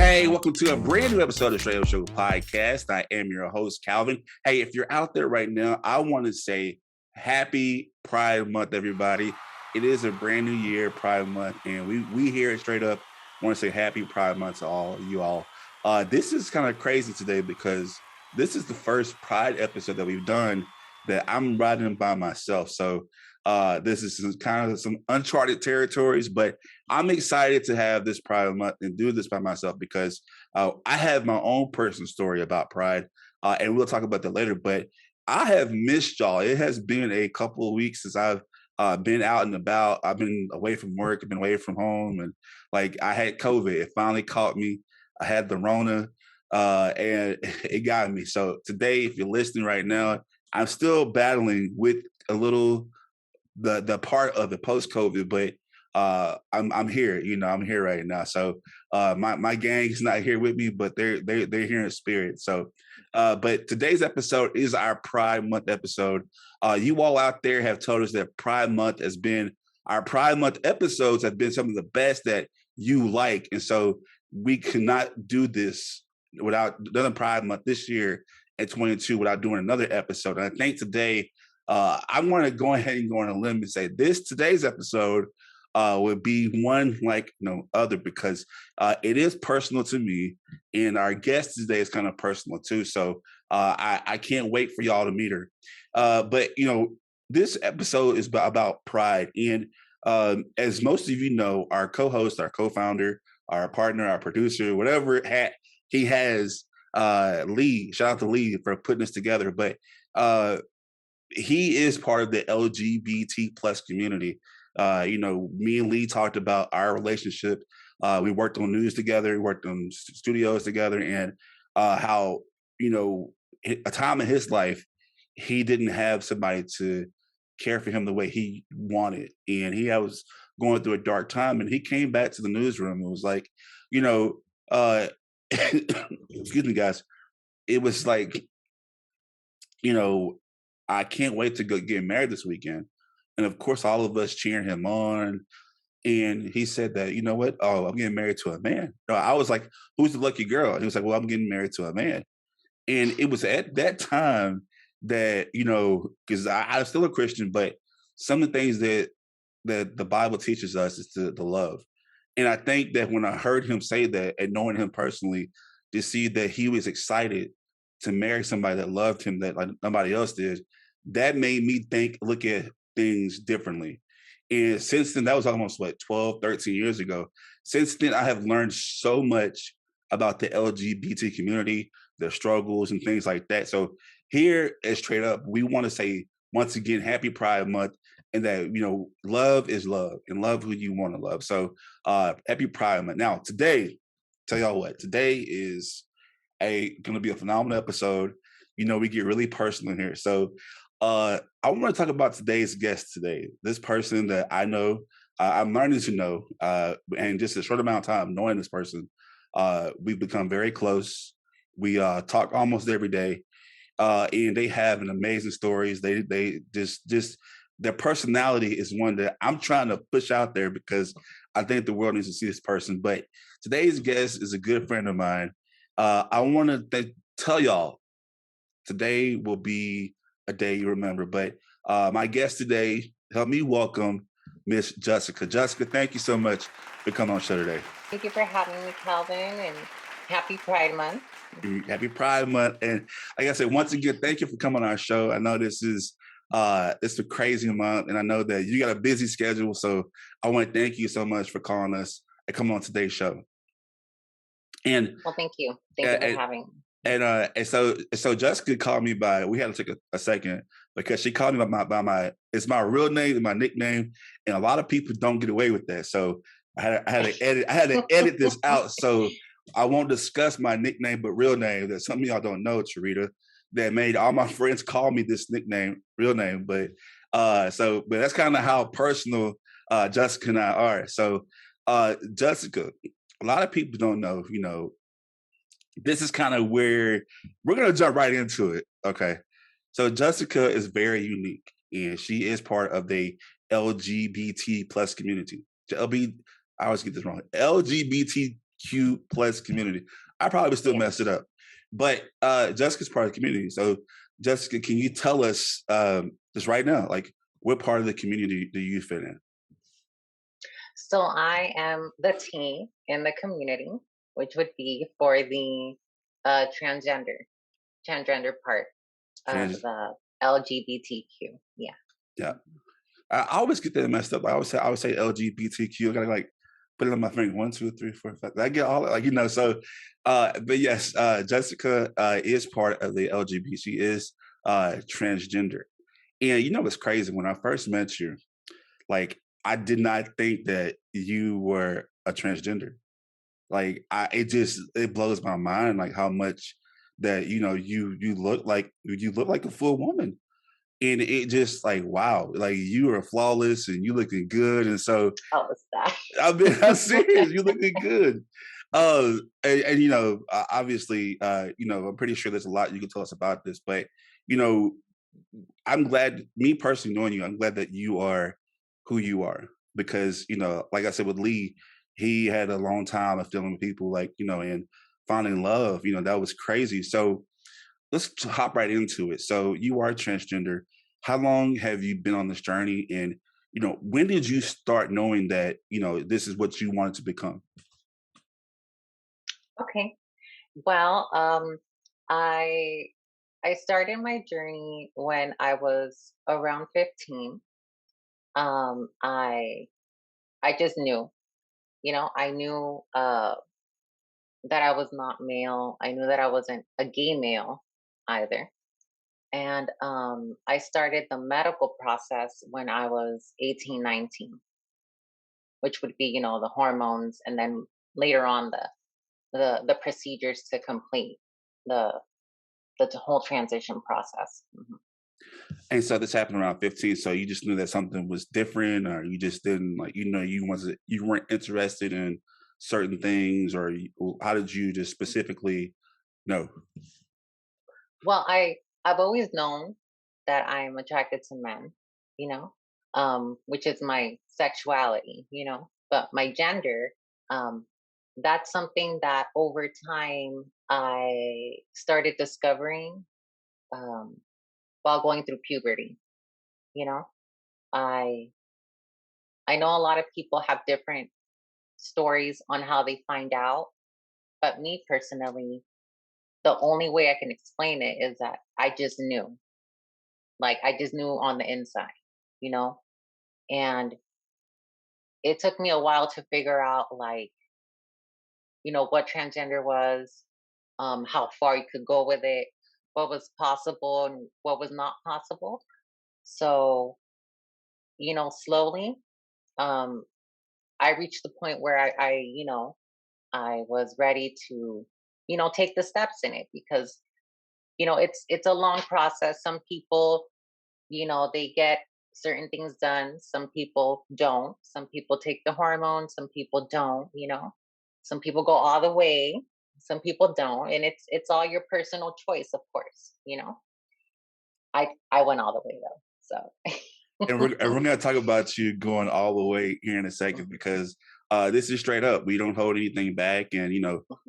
Hey, welcome to a brand new episode of Straight Up Show Podcast. I am your host, Calvin. Hey, if you're out there right now, I want to say happy Pride Month, everybody. It is a brand new year, Pride Month, and we here at Straight Up want to say happy Pride Month to all you all. This is kind of crazy today because this is the first Pride episode that we've done that I'm riding by myself. So this is kind of some uncharted territories, but I'm excited to have this Pride Month and do this by myself because I have my own personal story about Pride, and we'll talk about that later. But I have missed y'all. It has been a couple of weeks since I've been out and about. I've been away from work. I've been away from home, and like I had COVID. It finally caught me. I had the Rona, and it got me. So today, if you're listening right now, I'm still battling with a little the part of the post-COVID, but I'm here. You know, I'm here right now. So my gang's not here with me, but they're here in spirit. So, but today's episode is our Pride Month episode. You all out there have told us that Pride Month has been our Pride Month episodes have been some of the best that you like, and so we cannot do this without another Pride Month this year at 22 without doing another episode. And I think today. I want to go ahead and go on a limb and say today's episode would be one like no other because it is personal to me, and our guest today is kind of personal too. So I can't wait for y'all to meet her. But you know, this episode is about Pride, and as most of you know, our co-host, our co-founder, our partner, our producer, whatever hat he has, Lee. Shout out to Lee for putting this together, but. He is part of the LGBT plus community. You know, me and Lee talked about our relationship. We worked on news together, we worked on studios together, and how, you know, a time in his life, he didn't have somebody to care for him the way he wanted. And he was going through a dark time, and he came back to the newsroom and was like, you know, excuse me, guys. It was like, you know, I can't wait to go get married this weekend. And of course, all of us cheering him on. And he said that, you know what? Oh, I'm getting married to a man. No, I was like, who's the lucky girl? And he was like, well, I'm getting married to a man. And it was at that time that, you know, because I'm still a Christian, but some of the things that the Bible teaches us is to love. And I think that when I heard him say that and knowing him personally, to see that he was excited to marry somebody that loved him that like nobody else did, that made me look at things differently. And since then, that was almost 12, 13 years ago. Since then, I have learned so much about the LGBT community, their struggles and things like that. So here at Straight Up, we want to say, once again, happy Pride Month, and that, you know, love is love and love who you want to love. So happy Pride Month. Now, today, tell y'all what, today is going to be a phenomenal episode. You know, we get really personal here. So I want to talk about today's guest today. This person that I know, I'm learning to know, and just a short amount of time knowing this person, we've become very close. We talk almost every day, and they have an amazing stories. They just their personality is one that I'm trying to push out there because I think the world needs to see this person. But today's guest is a good friend of mine. I want to tell y'all today will be a day you remember. But my guest today, help me welcome Miss Jessica. Jessica, thank you so much for coming on the show today. Thank you for having me, Calvin, and happy Pride Month. Happy Pride Month. And like I said, once again, thank you for coming on our show. I know this is a crazy month, and I know that you got a busy schedule. So I want to thank you so much for calling us and coming on today's show. And well, thank you. Thank you for having me. And so Jessica called me by, we had to take a second because she called me by my it's my real name and my nickname, and a lot of people don't get away with that. So I had to edit this out. So I won't discuss my nickname but real name. That some of y'all don't know, Charita, that made all my friends call me this nickname, real name. But but that's kind of how personal Jessica and I are. So Jessica, a lot of people don't know, you know, this is kind of where we're going to jump right into it. Okay. So Jessica is very unique, and she is part of the LGBT plus community. I always get this wrong. LGBTQ plus community. I probably would still Yeah. mess it up, but Jessica's part of the community. So, Jessica, can you tell us just right now, like, what part of the community do you fit in? So I am the T in the community, which would be for the transgender part of Trans, the LGBTQ. Yeah. yeah. I always get that messed up. I would say LGBTQ. I gotta like put it on my finger. One, two, three, four, five. I get all like so. But yes, Jessica is part of the LGBT. She is transgender, and you know what's crazy? When I first met you, like I did not think that you were a transgender. Like it blows my mind like how much that you look like a full woman, and it just like wow, like you are flawless and you looking good, and so Oh, was that? I mean I'm serious, you looking good. And obviously, I'm pretty sure there's a lot you can tell us about this, but you know, I'm glad, me personally knowing you, I'm glad that you are who you are because like I said with Lee, he had a long time of dealing with people like and finding love. That was crazy. So let's hop right into it. So you are transgender. How long have you been on this journey? And when did you start knowing that this is what you wanted to become? Okay. Well, I I started my journey when I was around 15. I just knew, I knew that I was not male. I knew that I wasn't a gay male either. And I started the medical process when I was 18, 19, which would be, the hormones and then later on the procedures to complete the the whole transition process. And so this happened around 15. So you just knew that something was different, or you just didn't like, you weren't interested in certain things, or how did you just specifically know? Well, I've always known that I'm attracted to men, which is my sexuality, but my gender, um, that's something that over time I started discovering um, while going through puberty. You know, I I know a lot of people have different stories on how they find out, but me personally, the only way I can explain it is that I just knew. Like I just knew on the inside, you know? And it took me a while to figure out like, what transgender was, how far you could go with it, what was possible and what was not possible. So, slowly, um, I reached the point where I was ready to, take the steps in it because, it's a long process. Some people, they get certain things done. Some people don't. Some people take the hormones. Some people don't. Some people go all the way. Some people don't. And it's all your personal choice, of course. I went all the way though. And we're gonna talk about you going all the way here in a second because this is straight up. We don't hold anything back, and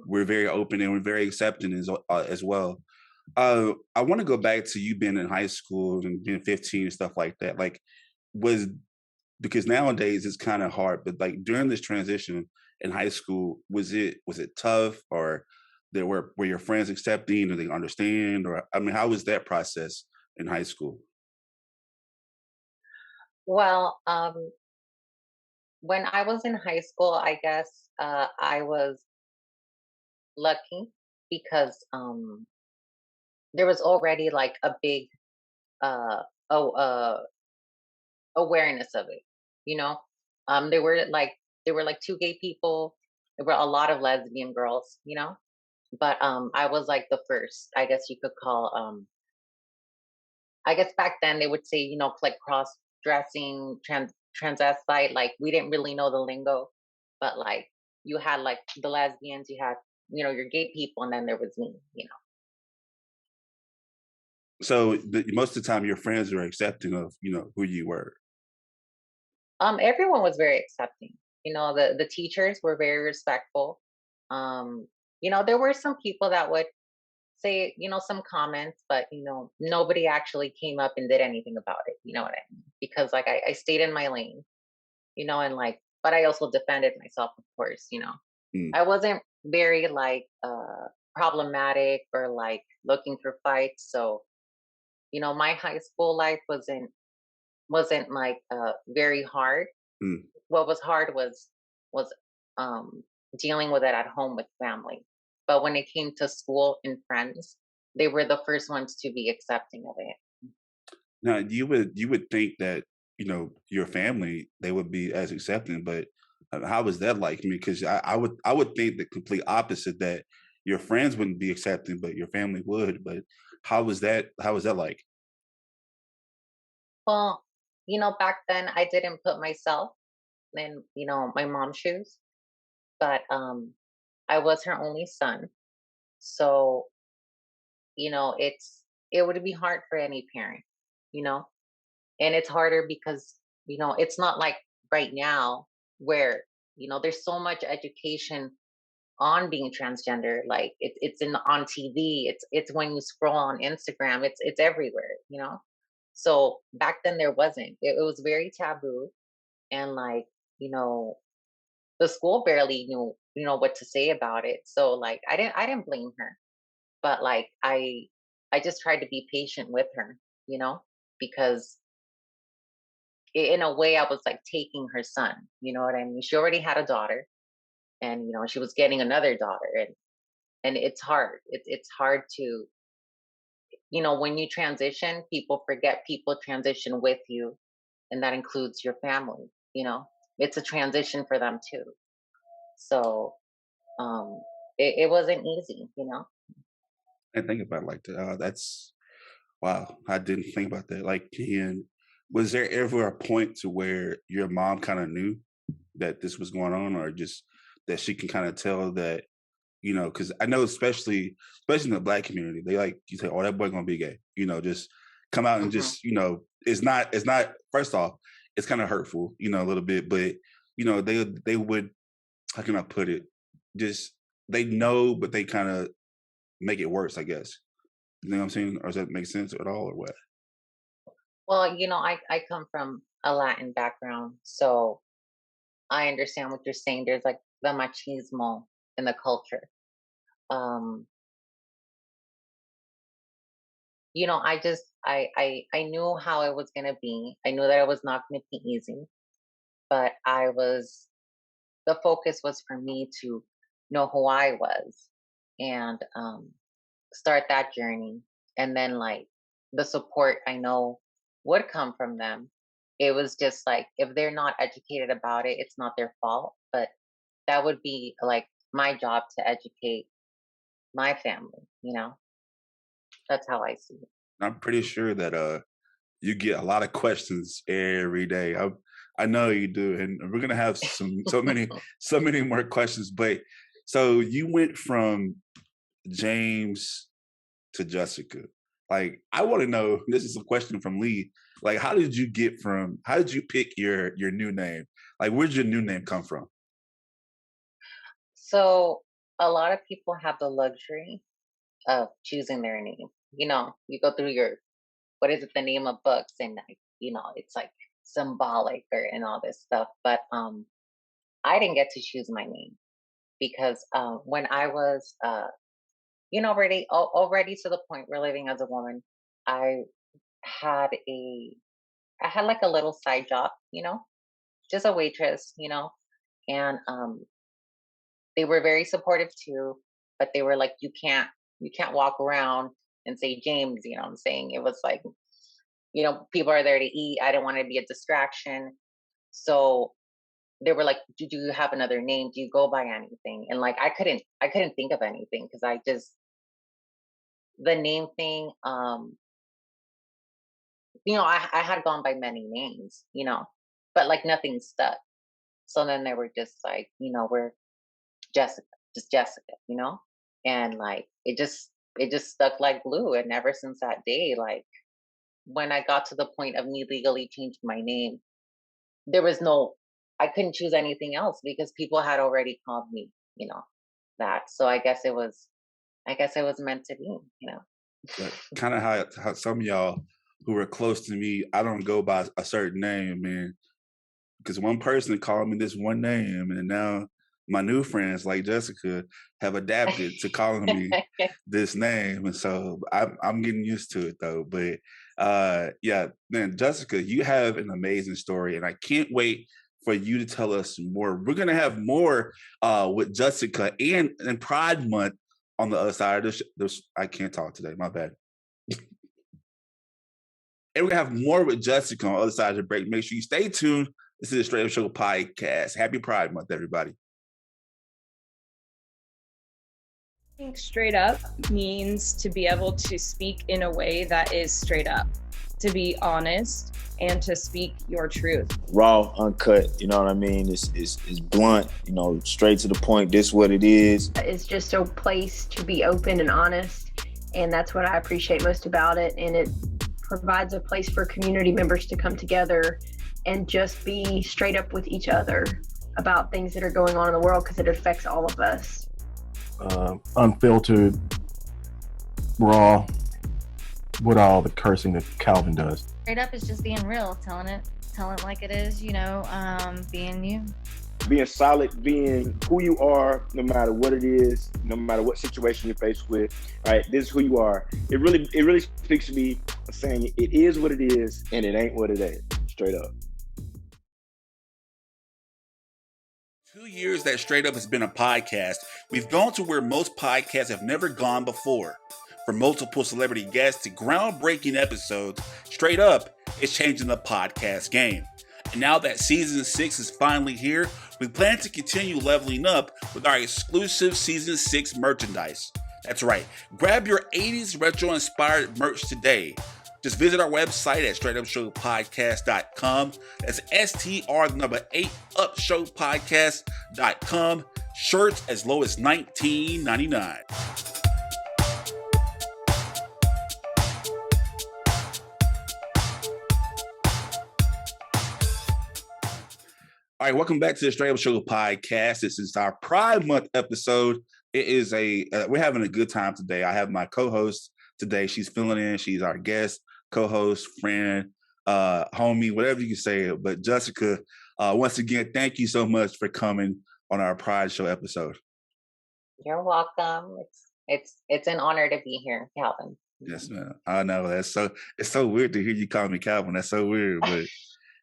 we're very open and we're very accepting as well. I want to go back to you being in high school and being 15 and stuff like that. Like, was because nowadays it's kind of hard, but like during this transition in high school, was it tough, or were your friends accepting, or they understand, or I mean, how was that process in high school? Well, when I was in high school, I guess I was lucky because there was already like a big uh, oh, awareness of it. You know, there were like two gay people. There were a lot of lesbian girls. But I was like the first. I guess you could call. I guess back then they would say like cross dressing, transvestite. Like we didn't really know the lingo, but like you had like the lesbians, you had your gay people, and then there was me. So most of the time, your friends are accepting of who you were. Everyone was very accepting. The teachers were very respectful. Um, there were some people that would say, some comments, but nobody actually came up and did anything about it. You know what I mean? Because like I stayed in my lane, and like, but I also defended myself, of course. Mm. I wasn't very like problematic or like looking for fights. So, my high school life wasn't like very hard. Mm. What was hard was um dealing with it at home with family. But when it came to school and friends, they were the first ones to be accepting of it. Now you would think that your family they would be as accepting, but how was that like? I mean, because I would think the complete opposite that your friends wouldn't be accepting, but your family would. But how was that? How was that like? Well, back then I didn't put myself in, my mom's shoes, but I was her only son. So, it would be hard for any parent, you know? And it's harder because, it's not like right now where, there's so much education on being transgender. Like it's in on TV. It's when you scroll on Instagram, it's everywhere, So back then there wasn't. It was very taboo, and like, you know, the school barely knew, what to say about it. So like I didn't blame her, but like I just tried to be patient with her, because in a way I was like taking her son, you know what I mean? She already had a daughter, and she was getting another daughter, and it's hard. It's hard to, when you transition, people forget people transition with you, and that includes your family. It's a transition for them too. So um, it wasn't easy. And think about it like that. That's wow. I didn't think about that. Like, and was there ever a point to where your mom kind of knew that this was going on, or just that she can kind of tell that because I know especially in the black community, they like you say, "Oh, that boy gonna be gay," just come out and Hmm. just it's not. First off, it's kind of hurtful, a little bit, but they would how can I put it? Just they know, but they kind of make it worse, I guess. You know what I'm saying? Or does that make sense at all, or what? Well, I come from a Latin background, so I understand what you're saying. There's like the machismo in the culture. Um, I just I knew how it was gonna be. I knew that it was not gonna be easy, but the focus was for me to know who I was, and start that journey. And then like the support I know would come from them. It was just like if they're not educated about it, it's not their fault. But that would be like my job to educate my family. That's how I see it. I'm pretty sure that you get a lot of questions every day. I know you do, and we're gonna have so many more questions. But so you went from James to Jessica. Like, I want to know. This is a question from Lee. Like, how did you pick your new name? Like, where'd your new name come from? So a lot of people have the luxury of choosing their name. You go through your what is it, the name of books, and like, it's like symbolic or and all this stuff. But I didn't get to choose my name because when I was already to the point where living as a woman, I had a I had like a little side job, just a waitress, and they were very supportive too, but they were like, you can't walk around and say James, what I'm saying? It was like, people are there to eat. I didn't want to be a distraction. So they were like, do you have another name? Do you go by anything? And like I couldn't think of anything because I just the name thing, I had gone by many names, but like nothing stuck. So then they were just like, we're Jessica, just Jessica, and like it just stuck like glue. And ever since that day, like when I got to the point of me legally changing my name, there was no I couldn't choose anything else because people had already called me, that. So I guess it was meant to be, you know. But kind of how some of y'all who are close to me, I don't go by a certain name, man, because one person called me this one name, and now my new friends like Jessica have adapted to calling me this name, and so I'm getting used to it though. But yeah, man, Jessica, you have an amazing story, and I can't wait for you to tell us more. We're gonna have more with Jessica and Pride Month on the other side of this. I can't talk today. My bad. And we're gonna have more with Jessica on the other side of the break. Make sure you stay tuned. This is the Straight Up Show podcast. Happy Pride Month, everybody. I think straight up means to be able to speak in a way that is straight up, to be honest, and to speak your truth. Raw, uncut, you know what I mean? It's blunt, you know, straight to the point. This what it is. It's just a place to be open and honest, and that's what I appreciate most about it. And it provides a place for community members to come together and just be straight up with each other about things that are going on in the world, because it affects all of us. Unfiltered, raw, with all the cursing that Calvin does. Straight up is just being real, telling it like it is, you know, being you. Being solid, being who you are, no matter what it is, no matter what situation you're faced with. Right, this is who you are. It really speaks to me, saying it is what it is and it ain't what it ain't. Straight up. 2 years that Straight Up has been a podcast, we've gone to where most podcasts have never gone before. From multiple celebrity guests to groundbreaking episodes, Straight Up is changing the podcast game. And now that season 6 is finally here, we plan to continue leveling up with our exclusive season 6 merchandise. That's right, grab your 80s retro inspired merch today. Just visit our website at straightupshowpodcast.com. That's STR8 upshowpodcast.com. Shirts as low as $19.99. All right, welcome back to the Straight Up Show podcast. This is our Pride Month episode. It is we're having a good time today. I have my co-host today. She's filling in. She's our guest, co-host, friend, homie, whatever you can say. But Jessica, once again, thank you so much for coming on our Pride Show episode. You're welcome. It's an honor to be here, Calvin. Yes, man. I know it's so weird to hear you call me Calvin. That's so weird, but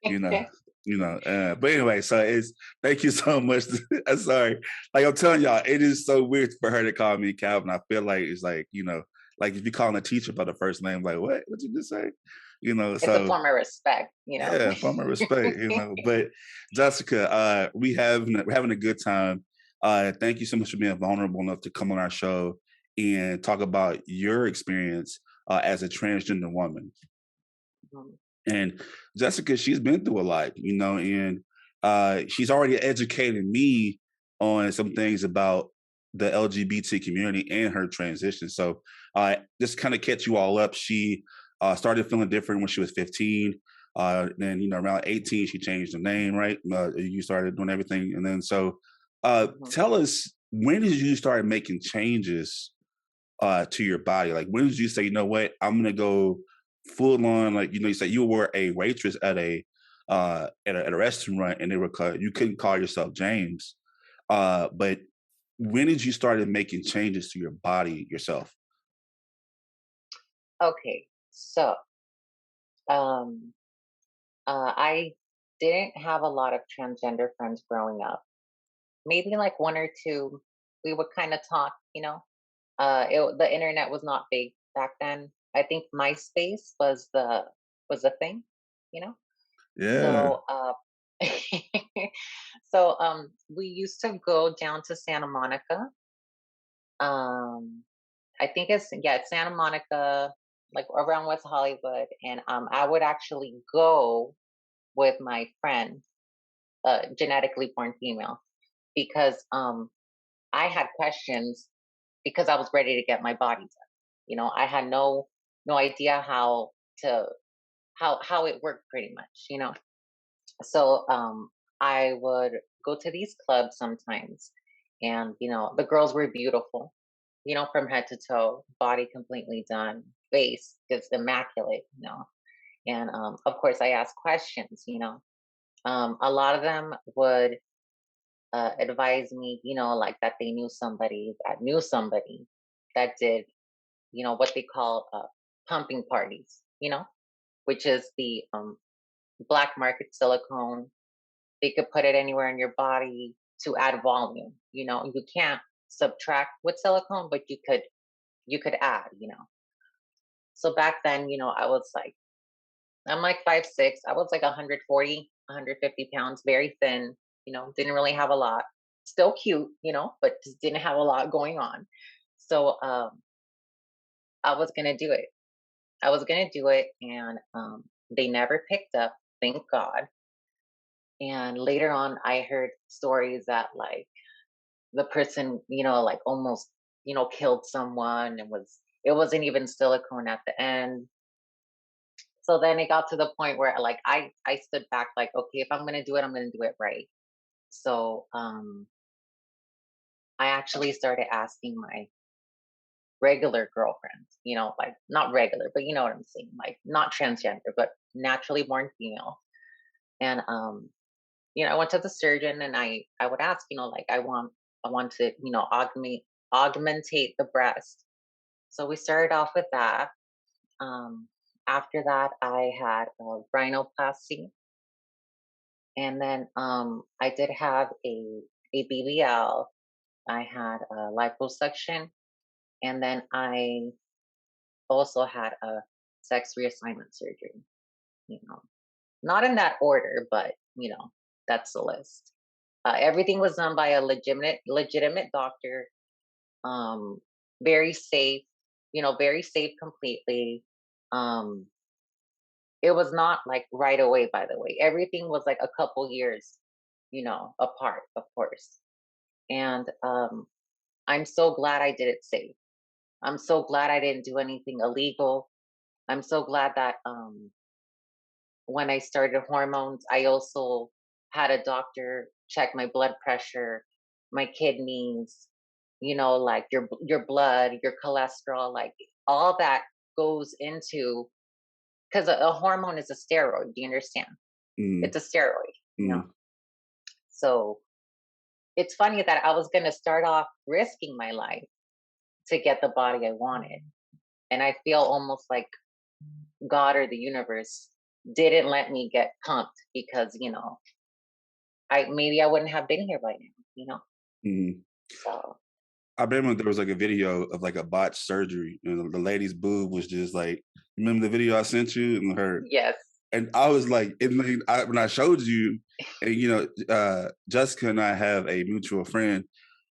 you know. But anyway, so thank you so much. I'm sorry. Like I'm telling y'all, it is so weird for her to call me Calvin. I feel like it's like, like if you calling a teacher by the first name, like, what you just say? It's so a form of respect, Yeah, form of respect, But Jessica, we're having a good time. Thank you so much for being vulnerable enough to come on our show and talk about your experience as a transgender woman. Mm-hmm. And Jessica, she's been through a lot, and she's already educated me on some things about the LGBT community and her transition. So just kind of catch you all up. She started feeling different when she was 15. Then, around 18, she changed her name, right? You started doing everything. And then tell us, when did you start making changes to your body? Like, when did you say, you know what, I'm going to go full on, like, you said you were a waitress at a restaurant, and you couldn't call yourself James. But when did you started making changes to your body yourself? Okay, so I didn't have a lot of transgender friends growing up. Maybe like one or two. We would kind of talk, the internet was not big back then. I think MySpace was the thing, Yeah. So we used to go down to Santa Monica. I think it's Santa Monica, like around West Hollywood, and I would actually go with my friend, genetically born female, because I had questions, because I was ready to get my body done. I had no idea how it worked, pretty much. So I would go to these clubs sometimes, And, the girls were beautiful, from head to toe, body completely done, face just immaculate, And of course, I asked questions, a lot of them would advise me, like that they knew somebody that did, what they call pumping parties, which is the black market silicone. They could put it anywhere in your body to add volume. You can't subtract with silicone, but you could add. So back then, I'm like 5'6". I was like 140, 150 pounds, very thin. Didn't really have a lot. Still cute, but just didn't have a lot going on. So I was gonna do it. And they never picked up. Thank God. And later on, I heard stories that like the person, like almost, killed someone, and it wasn't even silicone at the end. So then it got to the point where like I stood back like, okay, if I'm gonna do it, I'm gonna do it right. So I actually started asking my regular girlfriends, like not regular, but you know what I'm saying, like not transgender, but naturally born female. And I went to the surgeon and I would ask, like I want to, augmentate the breast. So we started off with that. After that, I had a rhinoplasty, and then I did have a BBL. I had a liposuction, and then I also had a sex reassignment surgery. Not in that order, but that's the list. Everything was done by a legitimate doctor. Very safe, very safe completely. Um, it was not like right away, by the way. Everything was like a couple years, apart, of course. And I'm so glad I did it safe. I'm so glad I didn't do anything illegal. I'm so glad that when I started hormones, I also had a doctor check my blood pressure, my kidneys, like your blood, your cholesterol, like all that goes into, because a hormone is a steroid. Do you understand? Mm, It's a steroid. mm. So it's funny that I was gonna start off risking my life to get the body I wanted, and I feel almost like God or the universe didn't let me get pumped because I wouldn't have been here by now. Mhm. So I remember there was like a video of like a botched surgery, and the lady's boob was just like. Remember the video I sent you and her, yes, and I was like, when I showed you, and Jessica and I have a mutual friend,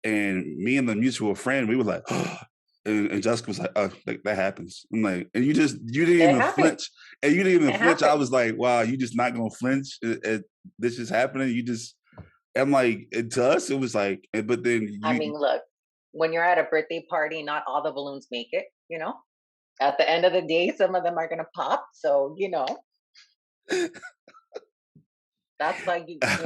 and me and the mutual friend, we were like, and Jessica was like, oh, like that happens. I'm like, and you didn't it even happened. flinch, and you didn't even It flinch. I happened. was like, wow, you just not gonna flinch. This is happening. I'm like, to us, it was like, but then I mean, look, when you're at a birthday party, not all the balloons make it. At the end of the day, some of them are gonna pop. So that's why you go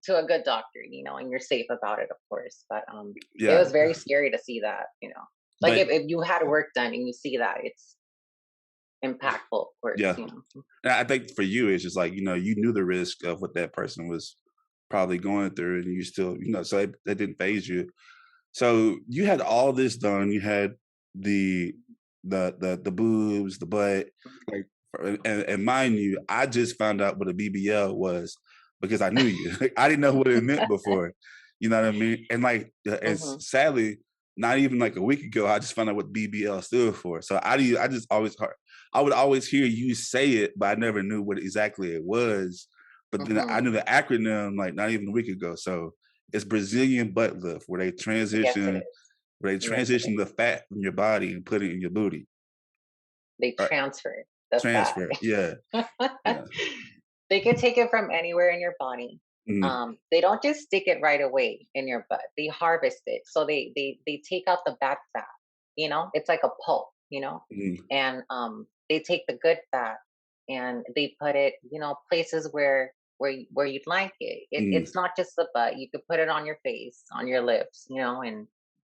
to a good doctor, and you're safe about it, of course. But it yeah, was very scary to see that. Like but if you had work done and you see that, it's impactful, of course. yeah, and I think for you, it's just like you knew the risk of what that person was probably going through, and you still, so that didn't phase you. So you had all this done. You had the the boobs, the butt, like, and mind you, I just found out what a BBL was because I knew you. I didn't know what it meant before. You know what I mean? And like, and Hmm. sadly, not even like a week ago, I just found out what BBL stood for. So I just always heard, I would always hear you say it, but I never knew what exactly it was. But then I Hmm. knew the acronym like not even a week ago. So it's Brazilian butt lift, Yes, it is. where they Yes, it transition is. the fat from your body and put it in your booty. They Or transfer the fat. transfer. Yeah. Yeah. They can take it from anywhere in your body. Mm, They don't just stick it right away in your butt. They harvest it. So they take out the bad fat. It's like a pulp. mm, And they take the good fat and they put it, places where where you'd like Mm, it's not just the butt. You could put it on your face, on your lips, and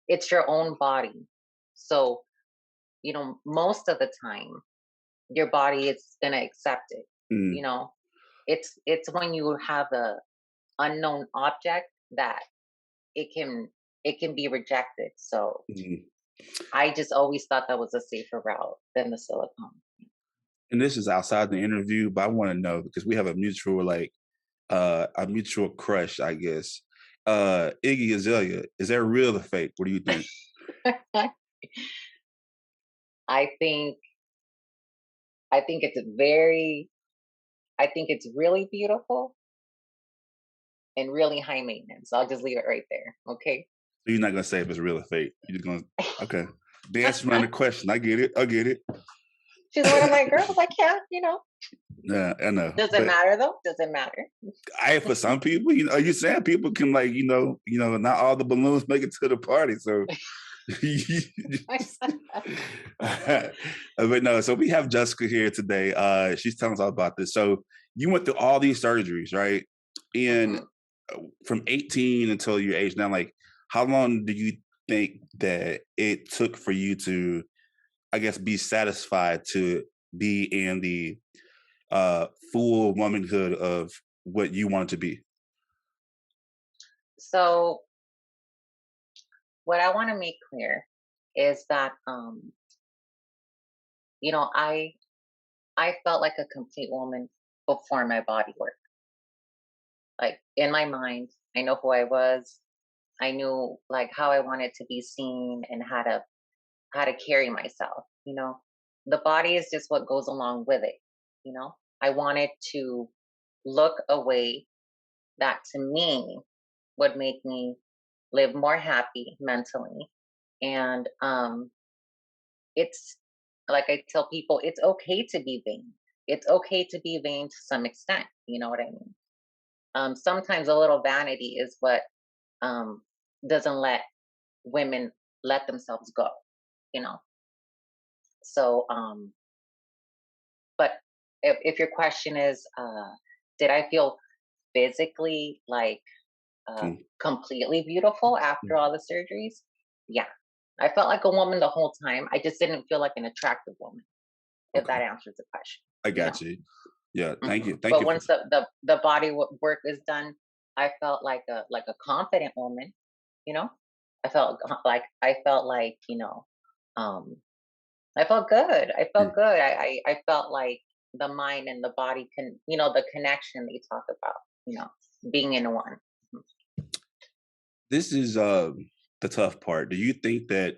it's your own body. So, most of the time your body is gonna accept it. mm, You know, it's when you have a unknown object that it can it can be rejected. So mm. I just always thought that was a safer route than the silicone. And this is outside the interview, but I want to know because we have a mutual crush, I guess. Iggy Azalea, is that real or fake? What do you think? I think I think it's very I think it's really beautiful and really high maintenance. I'll just leave it right there. Okay. So you're not gonna say if it's real or fake. You're just gonna okay. Dance around the question. I get it. I get it. She's one of my girls. I can't, Yeah, I know. Does it But matter though? Does it matter? for some people, are you saying people can not all the balloons make it to the party. So but no, so we have Jessica here today. She's telling us all about this. So you went through all these surgeries, right? And Mhm. from 18 until your age now, like how long do you think that it took for you to, I guess, be satisfied to be in the full womanhood of what you want to be? So what I want to make clear is that I felt like a complete woman before my body work. Like in my mind, I know who I was. I knew like how I wanted to be seen and how to carry myself. The body is just what goes along with it. I wanted to look a way that to me would make me live more happy mentally. And it's like I tell people, it's okay to be vain. It's okay to be vain to some extent. You know what I mean? Sometimes a little vanity is what um, doesn't let women let themselves go. You know. So, but if your question is, did I feel physically like Mm, completely beautiful after mm. all the surgeries? Yeah, I felt like a woman the whole time. I just didn't feel like an attractive woman. If Okay, that answers the question, I you know. got you. Yeah, thank you. Thank But you for once the body work is done, I felt like a confident woman. You know, I felt like um, I felt good. I felt good. I felt like the mind and the body the connection they talk about. Being in one. this is the tough part. Do you think that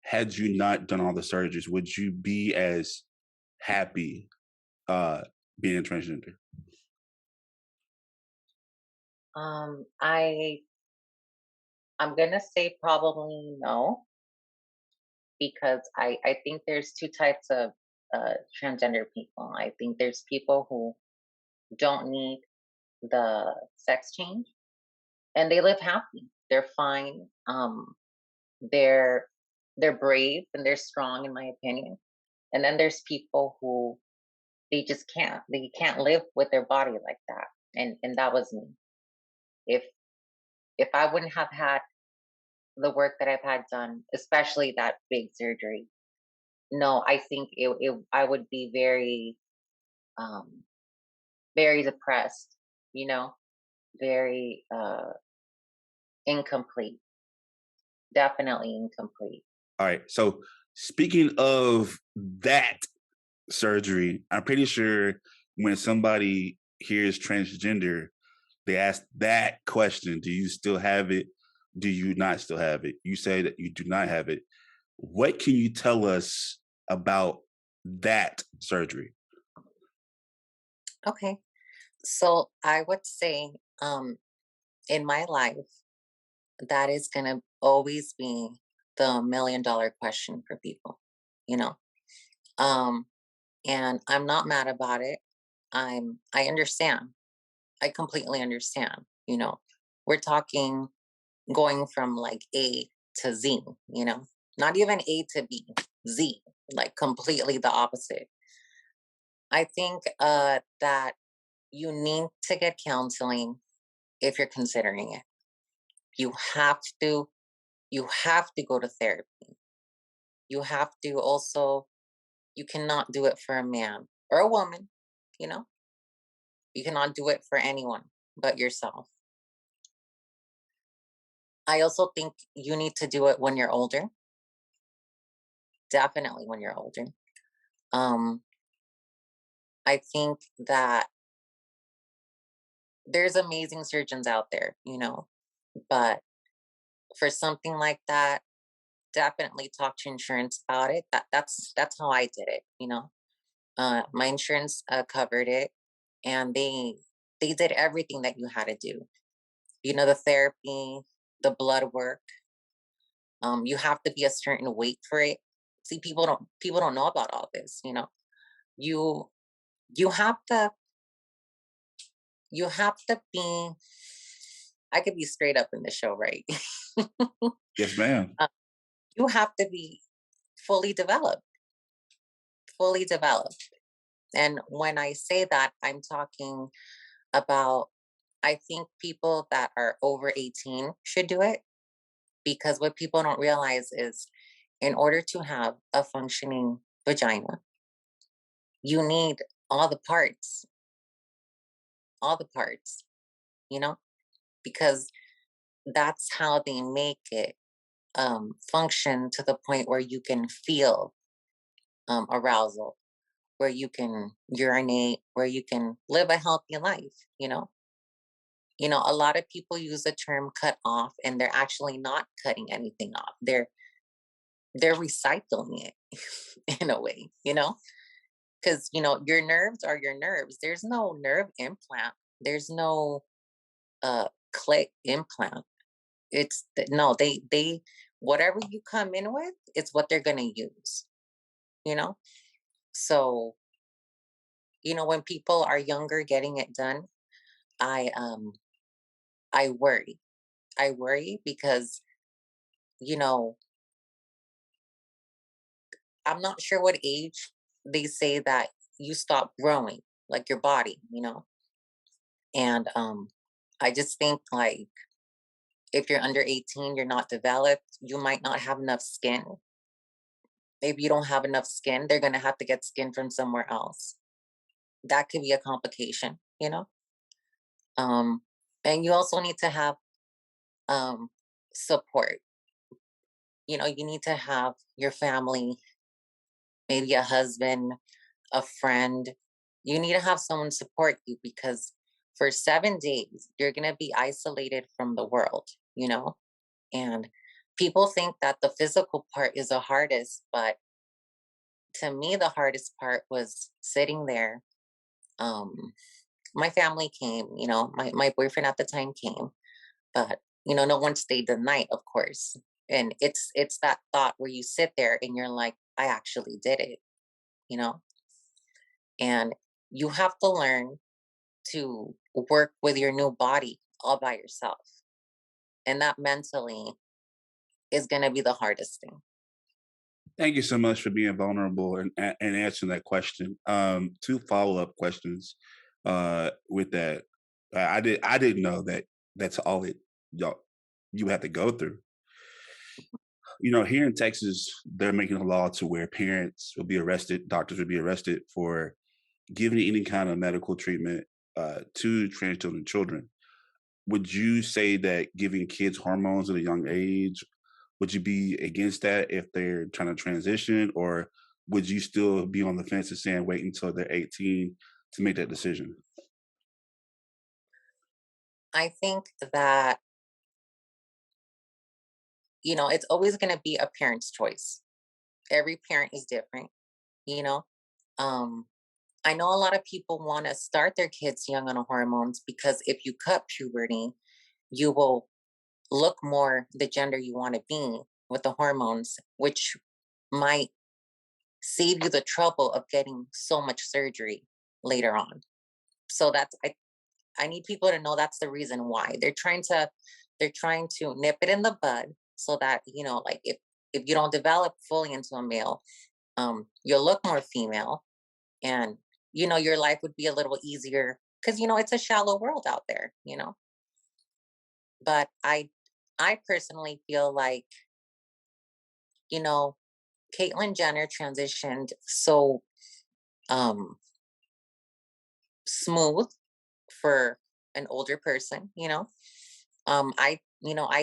had you not done all the surgeries, would you be as happy uh being transgender? Um, I I'm gonna say probably no, because I think there's two types of transgender people. I think there's people who don't need the sex change and they live happy. They're fine. They're they're brave and they're strong, in my opinion. And then there's people who they just can't. They can't live with their body like that. And that was me. If if I wouldn't have had the work that I've had done, especially that big surgery, no, I think I would be um very depressed, you know, very incomplete, definitely incomplete. All right. So speaking of that surgery, I'm pretty sure when somebody hears transgender, they ask that question: do you still have it? Do you not still have it? You say that you do not have it. What can you tell us about that surgery? Okay. So I would say in my life that is going to always be the $1 million question for people, you know. Um and I'm not mad about it. I understand. I completely understand, you know. We're talking going from like A to Z, you know. Not even A to B, Z, like completely the opposite. I think that you need to get counseling if you're considering it. You have to go to therapy. You have to also, you cannot do it for a man or a woman, you know? You cannot do it for anyone but yourself. I also think you need to do it when you're older. Definitely when you're older. Um, I think that there's amazing surgeons out there, you know, but for something like that, definitely talk to insurance about it. That's how I did it, you know. My insurance covered it, and they did everything that you had to do. You know, the therapy, the blood work. You have to be a certain weight for it. See, people don't know about all this. You know, you you have to be. I could be straight up in the show, right? Yes, ma'am. You have to be fully developed, fully developed. And when I say that, I'm talking about, I think people that are over 18 should do it, because what people don't realize is in order to have a functioning vagina, you need all the parts, you know, because that's how they make it function to the point where you can feel arousal, where you can urinate, where you can live a healthy life, you know. You know, a lot of people use the term cut off, and they're actually not cutting anything off. They're recycling it in a way, you know, because you know your nerves are your nerves. There's no nerve implant. There's no click implant. No, they whatever you come in with, it's what they're gonna use. You know, so you know when people are younger getting it done, I um I worry. I worry because you know I'm not sure what age they say that you stop growing, like your body, you know. And I just think like if you're under 18, you're not developed, you might not have enough skin. Maybe you don't have enough skin, they're gonna have to get skin from somewhere else. That could be a complication, you know. Um, and you also need to have um support. You know, you need to have your family, maybe a husband, a friend. You need to have someone support you because for 7 days, you're going to be isolated from the world, you know? And people think that the physical part is the hardest, but to me, the hardest part was sitting there. Um, my family came, you know, my boyfriend at the time came, but, you know, no one stayed the night, of course. And it's that thought where you sit there and you're like, I actually did it, you know? And you have to learn to work with your new body all by yourself. And that mentally is going to be the hardest thing. Thank you so much for being vulnerable and answering that question. Two follow up questions with that. I didn't know that that's all it y'all you have to go through. You know, here in Texas, they're making a law to where parents will be arrested, doctors will be arrested for giving any kind of medical treatment to transgender children. Would you say that giving kids hormones at a young age, would you be against that if they're trying to transition, or would you still be on the fence and saying wait until they're 18 to make that decision? I think that, you know, it's always going to be a parent's choice. Every parent is different, you know. Um, I know a lot of people want to start their kids young on hormones because if you cut puberty, you will look more the gender you want to be with the hormones, which might save you the trouble of getting so much surgery later on. So I need people to know that's the reason why. They're trying to nip it in the bud so that, you know, like if you don't develop fully into a male, you'll look more female and you know your life would be a little easier because it's a shallow world out there, but I personally feel like, you know Caitlyn Jenner transitioned so um smooth for an older person. I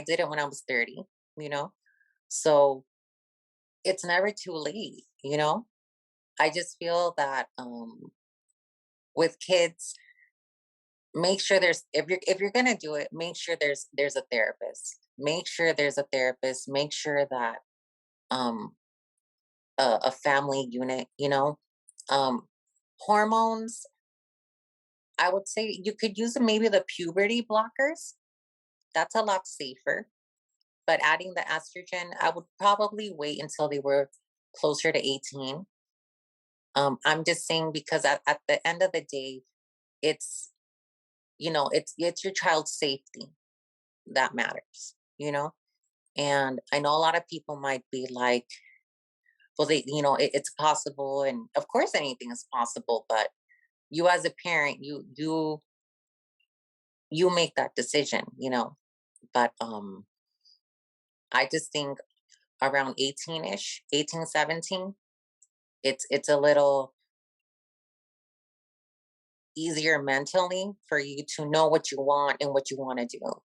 did it when I was 30, you know so it's never too late. I just feel that with kids, make sure there's if you're gonna do it, make sure there's a therapist. Make sure there's a therapist. Make sure that um a family unit. Um Hormones, I would say you could use maybe the puberty blockers. That's a lot safer. But adding the estrogen, I would probably wait until they were closer to 18. I'm just saying because at the end of the day, it's it's your child's safety that matters. And I know a lot of people might be like, well, it's possible, and of course anything is possible, but you as a parent, you make that decision. But I just think around 18ish, 18, 17, it's a little easier mentally for you to know what you want and what you want to do.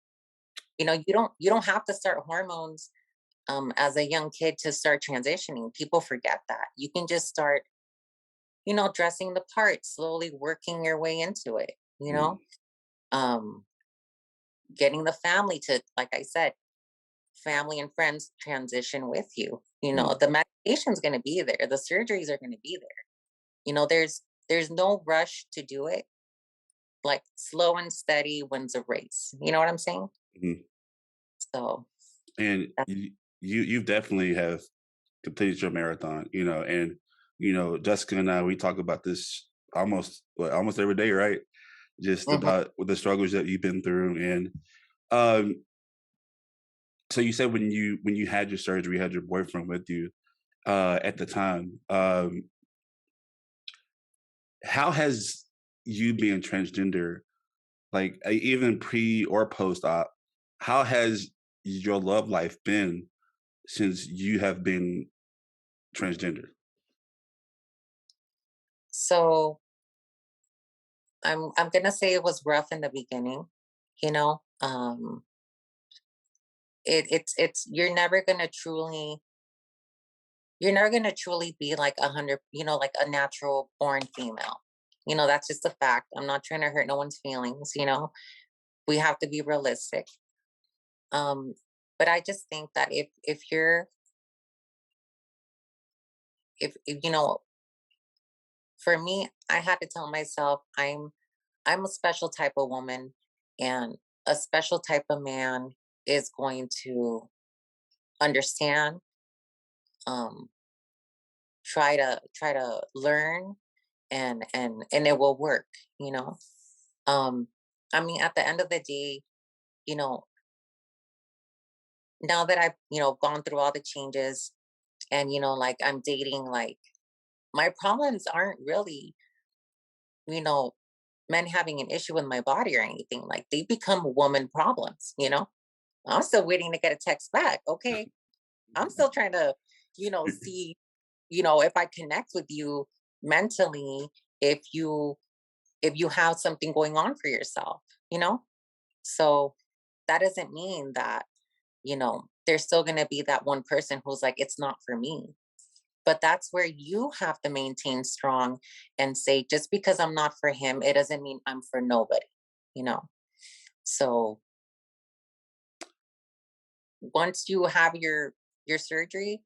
You don't have to start hormones as a young kid to start transitioning. People forget that. You can just start, dressing the part, slowly working your way into it, um getting the family to, like I said, family and friends transition with you. The medication's going to be there, the surgeries are going to be there. There's no rush to do it. Like, slow and steady wins a race. You know what I'm saying? Mhm. So And that's you definitely have completed your marathon, and Jessica and I, we talk about this almost every day, right? Just Mhm. about the struggles that you've been through. And um so you said when you had your surgery, you had your boyfriend with you at the time. How has you being transgender, like, even pre or post op, how has your love life been since you have been transgender? So I'm gonna say it was rough in the beginning. You know, it's you're never gonna truly be like 100, like a natural born female. That's just a fact. I'm not trying to hurt no one's feelings. We have to be realistic. Um, but I just think that if for me, I had to tell myself I'm a special type of woman, and a special type of man is going to understand, um, try to learn, and it will work. You know, I mean, at the end of the day, you know, now that I've gone through all the changes, and like I'm dating, like my problems aren't really you know men having an issue with my body or anything. Like, they become woman problems. I'm still waiting to get a text back. Okay, I'm still trying to see if I connect with you mentally, if you have something going on for yourself. you know so that doesn't mean that there's still going to be that one person who's like, it's not for me. But that's where you have to maintain strong and say, just because I'm not for him, it doesn't mean I'm for nobody. you know so once you have your surgery,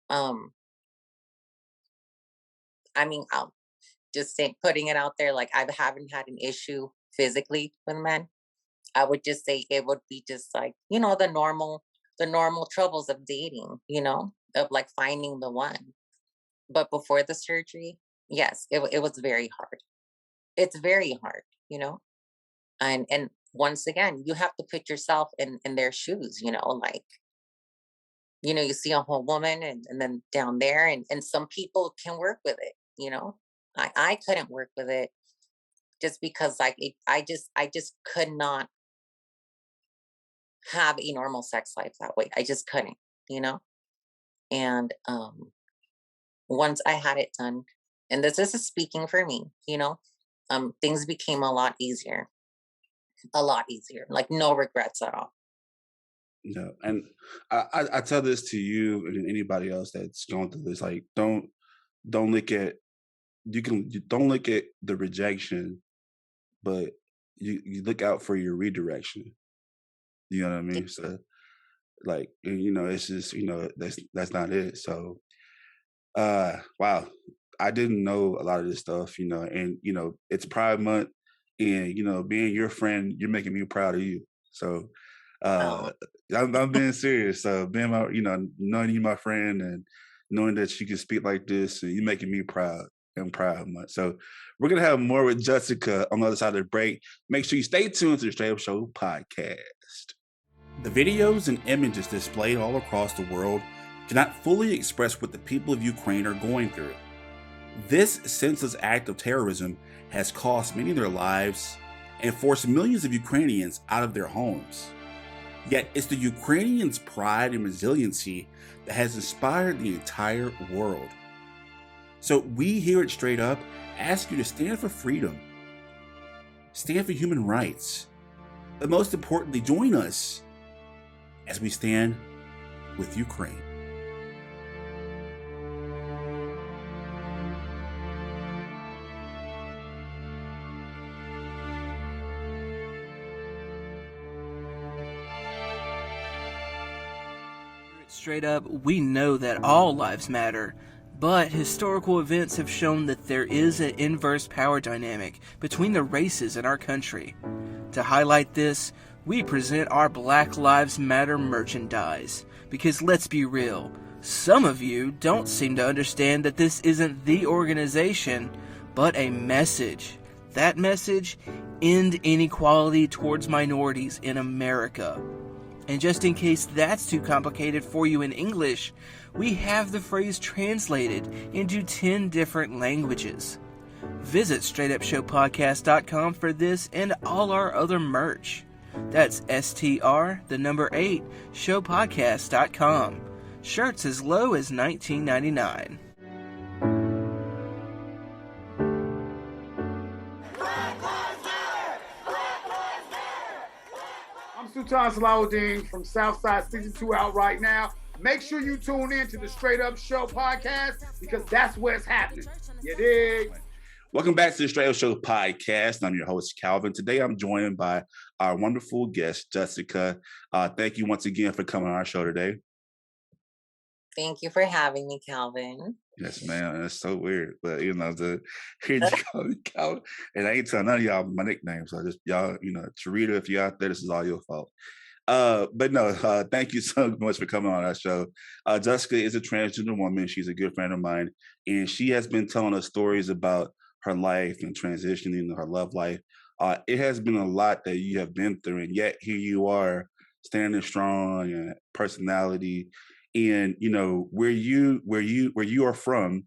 um I mean, I'll just say, putting it out there, like, I haven't had an issue physically with men. I would just say it would be just like, the normal troubles of dating, of like finding the one. But before the surgery, yes, it was very hard. It's very hard, and once again, you have to put yourself in their shoes. Like, you see a whole woman, and then down there, and some people can work with it. I couldn't work with it just because like I just could not have a normal sex life that way. I just couldn't, you know? And once I had it done, and this is speaking for me, you know, things became a lot easier, like no regrets at all. And I tell this to you and anybody else that's going through this, like, don't look at you don't look at the rejection, but you look out for your redirection. You know what I Yeah. mean? So like, you know, it's just, you know, that's not it. So wow, I didn't know a lot of this stuff, you know, and you know, it's Pride Month, and you know, being your friend, you're making me proud of you. So Oh, uh I'm being serious. So being my, you know, knowing you my friend and knowing that you can speak like this, and you're making me proud and Pride Month. So we're gonna have more with Jessica on the other side of the break. Make sure you stay tuned to the Straight Up Show podcast. The videos and images displayed all across the world cannot fully express what the people of Ukraine are going through. This senseless act of terrorism has cost many their lives and forced millions of Ukrainians out of their homes. Yet it's the Ukrainians' pride and resiliency that has inspired the entire world. So we here at Straight Up ask you to stand for freedom, stand for human rights, but most importantly, join us as we stand with Ukraine. Straight up, we know that all lives matter, but historical events have shown that there is an inverse power dynamic between the races in our country. To highlight this, we present our Black Lives Matter merchandise, because let's be real, some of you don't seem to understand that this isn't the organization, but a message. That message: end inequality towards minorities in America. And just in case that's too complicated for you in English, we have the phrase translated into 10 different languages. Visit straightupshowpodcast.com for this and all our other merch. That's STR8 showpodcast.com. Shirts as low as $19.99. I'm Sultan Salahuddin from Southside Season 2 out right now. Make sure you tune in to the Straight Up Show podcast, because that's where it's happening. You dig? Welcome back to the Straight Up Show podcast. I'm your host, Calvin. Today I'm joined by our wonderful guest, Jessica. Thank you once again for coming on our show today. thank you for having me, Calvin. Yes, man. That's so weird. But you know, here you call me Calvin. And I ain't telling none of y'all my nickname. So just y'all, you know, Tarita, if you're out there, this is all your fault. But no, thank you so much for coming on our show. Jessica is a transgender woman. She's a good friend of mine, and she has been telling us stories about her life and transitioning, her love life. It has been a lot that you have been through, and yet here you are, standing strong and personality. And you know where you are from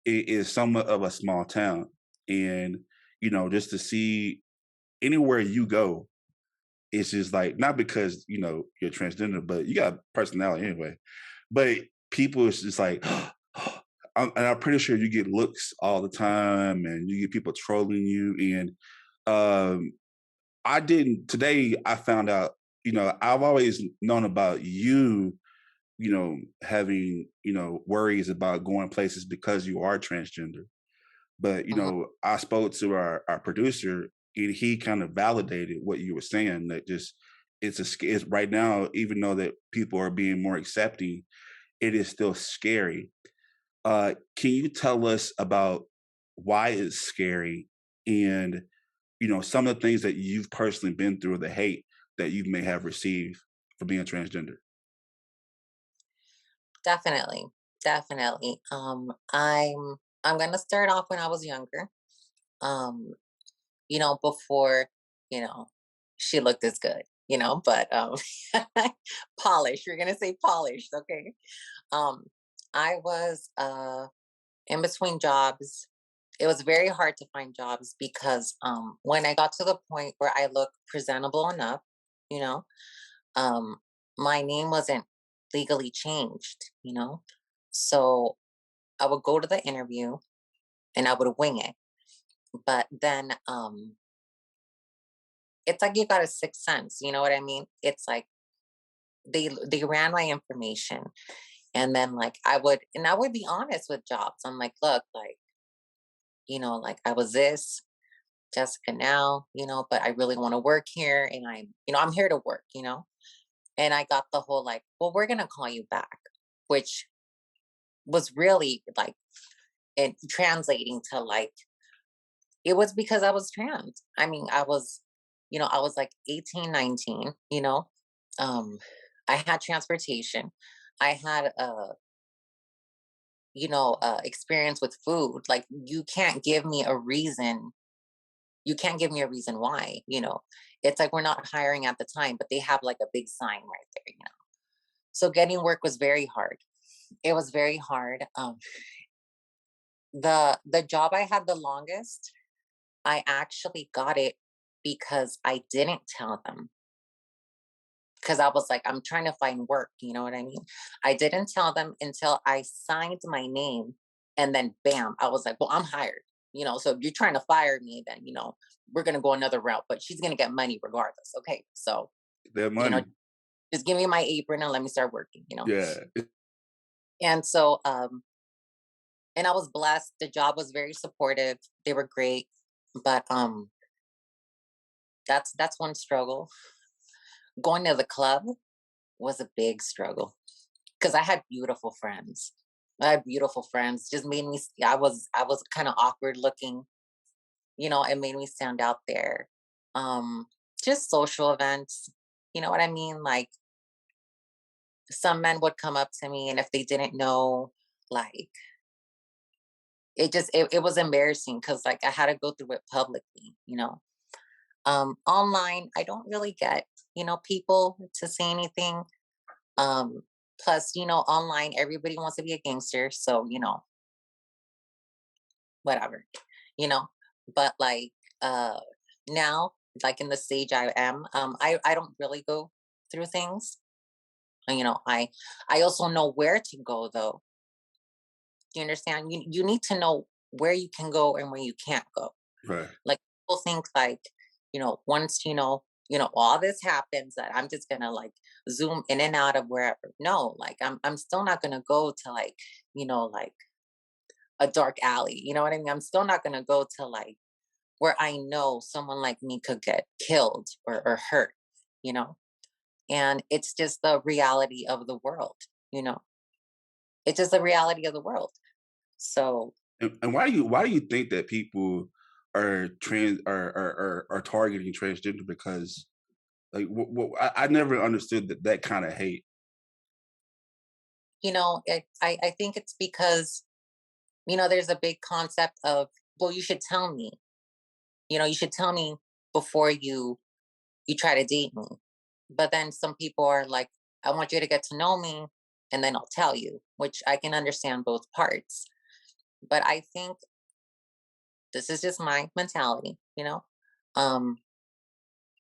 is somewhat of a small town, and you know just to see anywhere you go, it's just like, not because you know you're transgender, but you got personality anyway. But people is just like, and I'm pretty sure you get looks all the time, and you get people trolling you. And I didn't today. I found out. You know, I've always known about you. You know, having worries about going places because you are transgender. But you Mhm. know, I spoke to our producer, and he kind of validated what you were saying. That just it's right now, even though that people are being more accepting, it is still scary. Can you tell us about why it's scary, and you know some of the things that you've personally been through, the hate that you may have received for being transgender? Definitely, definitely. I'm gonna start off when I was younger. Um, before, you know, she looked as good, but polished. You're gonna say polished, okay? Um, I was in between jobs, it was very hard to find jobs because when I got to the point where I look presentable enough, you know, um, my name wasn't legally changed, you know. So I would go to the interview and I would wing it. But then it's like you got a sixth sense, you know what I mean? It's like they ran my information, and then like I would be honest with jobs. I'm like, look, like, you know, like I was this Jessica now, you know, but I really want to work here, and I'm here to work, you know. And I got the whole like, well, we're gonna call you back, which was really like, and translating to like, it was because I was trans. I mean, I was, you know, I was like 18, 19, you know. I had transportation. I had experience with food. Like you can't give me a reason. You can't give me a reason why, you know. It's like we're not hiring at the time, but they have like a big sign right there, you know. So getting work was very hard. It was very hard. The job I had the longest, I actually got it because I didn't tell them. Because I was like, I'm trying to find work, you know what I mean? I didn't tell them until I signed my name, and then bam, I was like, well, I'm hired, you know. So if you're trying to fire me, then you know, we're gonna go another route, but she's gonna get money regardless. Okay. So, Their you know, money. just give me my apron and let me start working, you know. Yeah. And so and I was blessed. The job was very supportive. They were great. But that's one struggle. Going to the club was a big struggle because I had beautiful friends. I had beautiful friends. Just made me. I was kind of awkward looking. You know, it made me stand out there. Um, just social events. You know what I mean? Like some men would come up to me, and if they didn't know, like it was embarrassing because like I had to go through it publicly. You know, online I don't really get people to say anything. Um, Plus, online everybody wants to be a gangster, so whatever, you know. But like uh now, like in the stage I am, I don't really go through things. I also know where to go though. You understand? You need to know where you can go and where you can't go. Right. Like people think like, once all this happens that I'm just gonna like zoom in and out of wherever. No, like I'm still not gonna go to like, like a dark alley. You know what I mean? I'm still not gonna go to like where I know someone like me could get killed or hurt, you know? And it's just the reality of the world, you know? It's just the reality of the world. So And why do you think that people are trans are targeting transgender? Because like I never understood that kind of hate. I think it's because there's a big concept of, well, you should tell me. You should tell me before you try to date me. But then some people are like, I want you to get to know me, and then I'll tell you, which I can understand both parts. But I think this is just my mentality, um,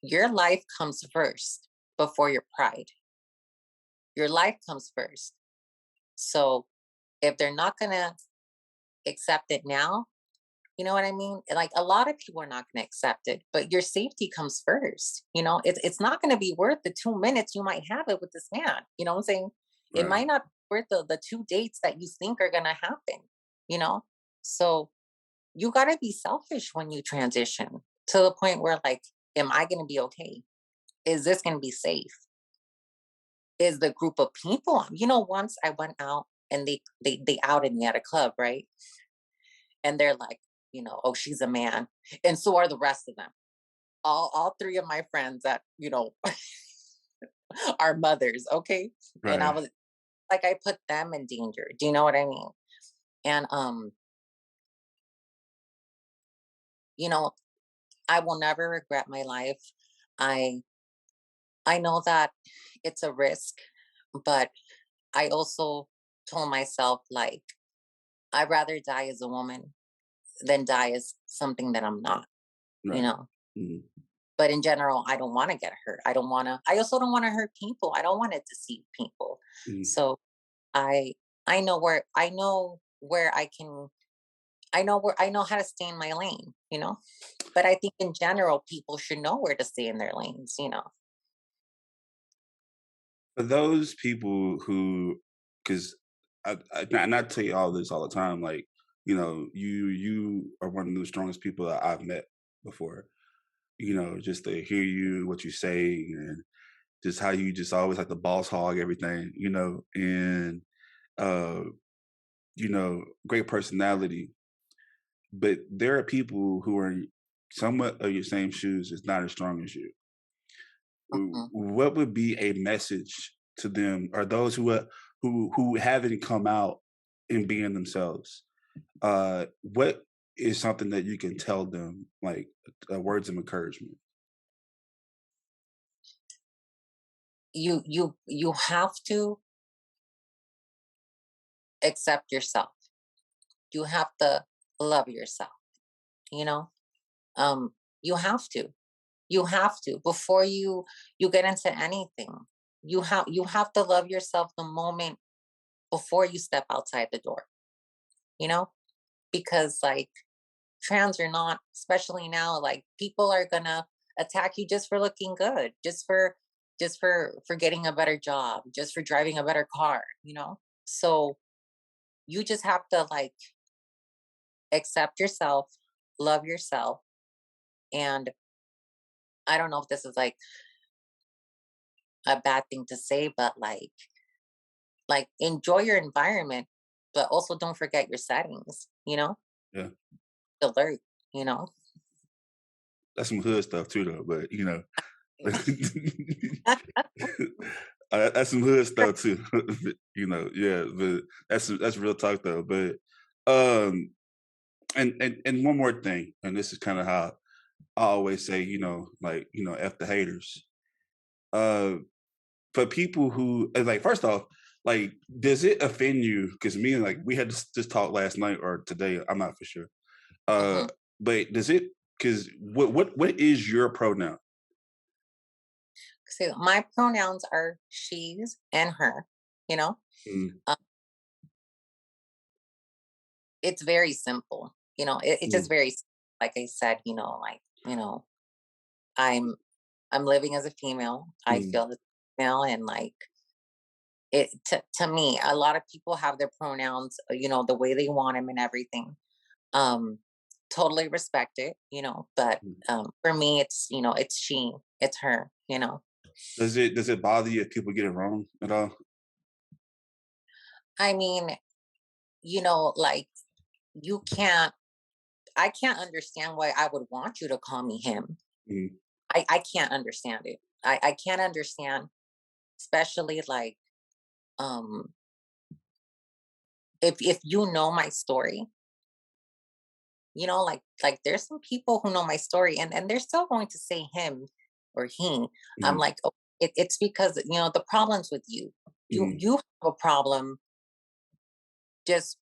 your life comes first before your pride. Your life comes first. So if they're not gonna accept it now, you know what I mean? Like a lot of people are not going to accept it, but your safety comes first. It's not going to be worth the 2 minutes you might have it with this man. You know what I'm saying? It Right. might not be worth the two dates that you think are going to happen. You know, so you got to be selfish when you transition to the point where like, am I going to be okay? Is this going to be safe? Is the group of people? Once I went out and they outed me at a club, right? And they're like, oh, she's a man, and so are the rest of them. All three of my friends that are mothers, okay. And I Right. was like, I put them in danger. Do you know what I mean? And you know, I will never regret my life. I I know that it's a risk, but I also told myself like I'd rather die as a woman than die as something that I'm not, Right. you know. Mhm. But in general, I don't want to get hurt. I also don't want to hurt people. I don't want to deceive people. Mhm. So I I know where I know how to stay in my lane, you know. But I think in general, people should know where to stay in their lanes, you know. For those people who, because and I tell you all this all the time, like, you are one of the strongest people that I've met before. Just to hear you, what you say, and just how you just always like the boss hog everything, and uh, great personality. But there are people who are in somewhat of your same shoes, is not as strong as you. Mhm. What would be a message to them, or those who haven't come out in being themselves? What is something that you can tell them, like words of encouragement? You have to accept yourself. You have to love yourself, you know. Um, you have to. You have to before you get into anything. You have to love yourself the moment before you step outside the door, you know, because like trans or not, especially now, like people are gonna attack you just for looking good, just for getting a better job, just for driving a better car, you know. So you just have to like accept yourself, love yourself, and I don't know if this is like a bad thing to say, but like enjoy your environment, but also don't forget your settings, you know, Yeah, alert, you know. that's some hood stuff too, though. But that's some hood stuff too. Yeah, but that's real talk though. But um, and one more thing, and this is kind of how I always say, f the haters. Uh, for people who like, first off, like, does it offend you? Because me and like we had this talk last night or today, I'm not for sure. Hmm. But does it? Because what is your pronoun? So my pronouns are she's and her, you know. Mm, uh, it's very simple, you know. It's just mm, very like I said, you know, like, you know, i'm I'm living as a female. I mm. feel the female, and like it to me, a lot of people have their pronouns, you know, the way they want them and everything. um Totally respect it, you know, but Mm. for me it's, you know, it's she, it's her, you know. Does it bother you if people get it wrong at all? I mean, you know, like you can't I can't understand why I would want you to call me him. Mm, I can't understand it. I can't understand, especially like um if you know my story, you know, like there's some people who know my story, and they're still going to say him or he. I'm mm, like, oh, it's because, you know, the problems with you. You mm. you have a problem. Just,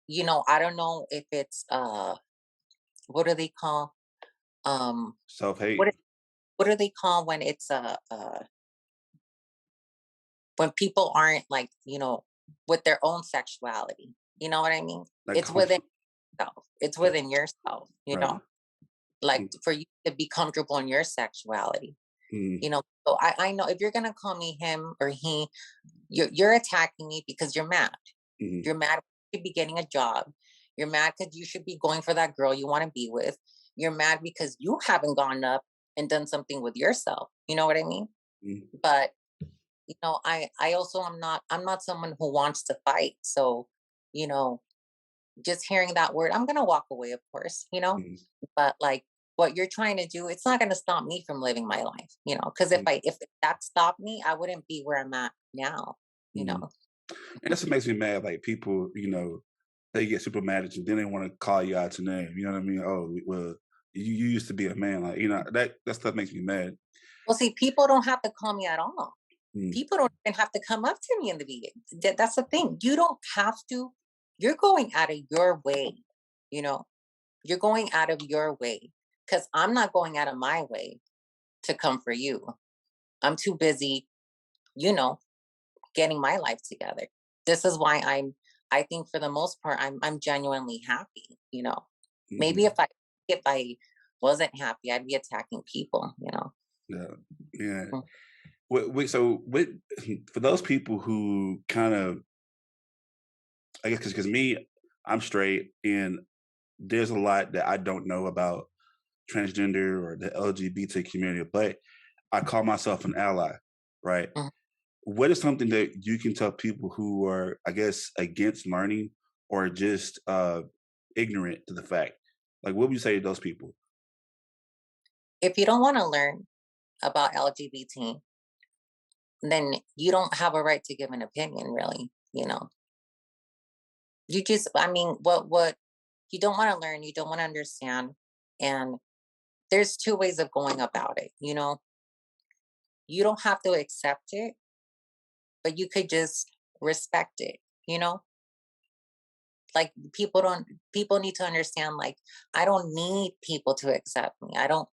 you know, I don't know if it's what do they call Self what hate, is- what do they call when it's when people aren't like, you know, with their own sexuality. You know what I mean? like It's within comfort. yourself. It's Okay, within yourself, you right. know, like Mm, for you to be comfortable in your sexuality, mm, you know. So I know if you're gonna call me him or he, you're attacking me because you're mad. mm, You're mad you should be getting a job. You're mad because you should be going for that girl you want to be with. You're mad because you haven't gone up and done something with yourself. You know what I mean? mm, But you know, I also I'm not someone who wants to fight. So, you know, just hearing that word, I'm gonna walk away, of course, you know. mm, But like what you're trying to do, it's not gonna stop me from living my life, you know, because mm, if that stopped me, I wouldn't be where I'm at now, you mm. know. And that's what makes me mad. Like people, they get super mad at you, then they want to call you out your name. You know what I mean? Oh, well, you used to be a man. Like, that stuff makes me mad. Well, see, people don't have to call me at all. Mm, People don't even have to come up to me in the beginning. That's the thing. You don't have to. You're going out of your way, you know. You're going out of your way, because I'm not going out of my way to come for you. I'm too busy, getting my life together. This is why I think for the most part, I'm genuinely happy. Maybe Mhm. if I wasn't happy, I'd be attacking people. Yeah. Yeah. Mm. So, what for those people who kind of, I guess, because me, I'm straight, and there's a lot that I don't know about transgender or the LGBT community, but I call myself an ally, right? Mhm. What is something that you can tell people who are, I guess, against learning or just ignorant to the fact? Like, what would you say to those people? If you don't want to learn about LGBT, then you don't have a right to give an opinion, really. You just, I mean, what you don't want to learn, you don't want to understand, and there's two ways of going about it. You don't have to accept it, but you could just respect it. You know, like people need to understand. Like, I don't need people to accept me. I don't